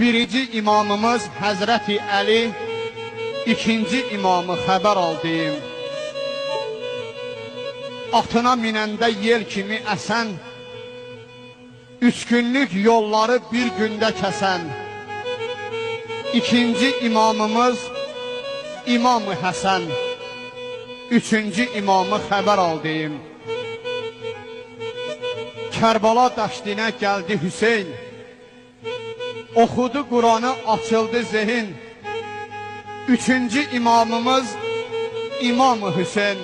Birinci imamımız Həzrəti Əli, ikinci imamı xəbər aldıyım. Atına minəndə yel kimi əsən, 3 günlük yolları bir gündə kəsən. İkinci imamımız İmam-ı Həsən, üçüncü imamı xəbər aldıyım. Kərbala dəştinə gəldi Hüseyn, oxudu Quranı, açıldı zehin. Üçüncü imamımız İmam-ı Hüseyn,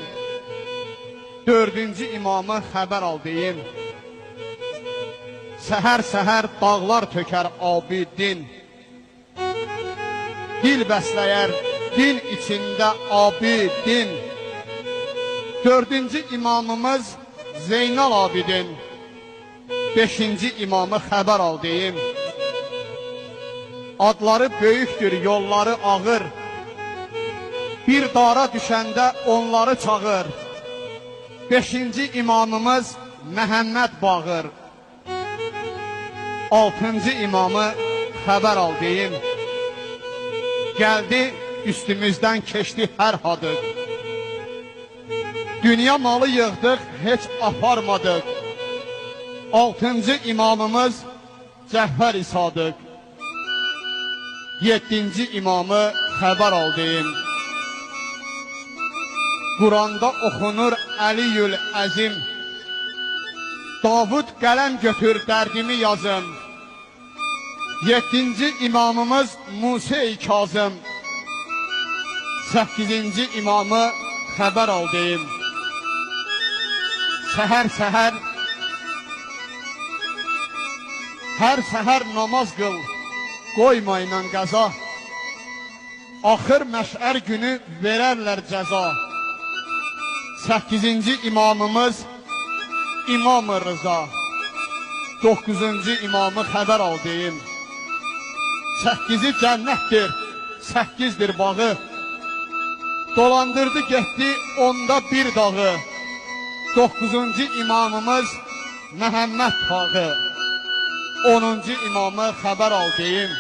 dördüncü imamı xəbər aldıyım. Səhər-səhər dağlar tökər abidin, dil bəsləyər din içində abidin. Dördüncü imamımız Zeynal Abidin, beşinci imamı xəbər aldıyım. Adları böyükdür, yolları ağır, bir dara düşəndə onları çağır. Beşinci imamımız Məhəmməd Bağır, altıncı imamı xəbər aldıyım. Gəldi, üstümüzdən keçdi hər hadıq. Dünya malı yığdıq, heç aparmadıq. Altıncı imamımız Cəhvər İsadıq, yedinci imamı xəbər aldıyım. Quranda oxunur Əliyül Əzim, Davud qələm götür dərdimi yazım. Yedinci imamımız Musa-i Kazım, səkkizinci imamı xəbər aldıyım. Səhər-səhər, hər səhər namaz qıl, qoymayla qəza. Axır məşər günü verərlər cəza. Səkkizinci imamımız İmam-ı Rıza, dokuzuncu imamı xəbər aldıyım. Səkkizi cənnətdir, səkkizdir bağı. Dolandırdı getdi onda bir dağı. Dokuzuncu imamımız Məhəmməd Tağı, onuncu imamı xəbər aldıyım.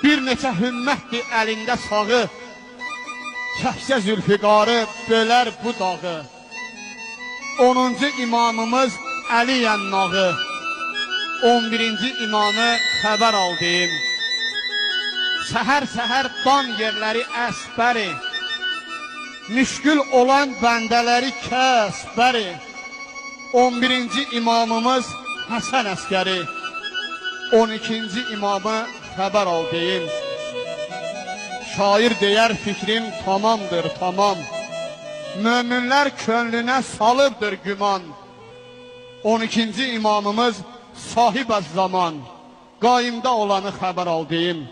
Bir neçə hümmətdir əlində sağı, Kəhsə Zülfiqarı bölər bu dağı. Onuncu imamımız Əli Yənnağı, 11-ci imamı xəbər aldıyım. Səhər-səhər dan yerləri əsbəri, müşkül olan bəndələri kəsbəri. 11-ci imamımız Həsən Əskəri, 12-ci imamı xəbər aldıyım. Şair deyər fikrim tamamdır, tamam. Möminlər könlünə salıbdır güman. 12-ci imamımız Sahib-əz-zaman, qaimdə olanı xəbər aldıyım.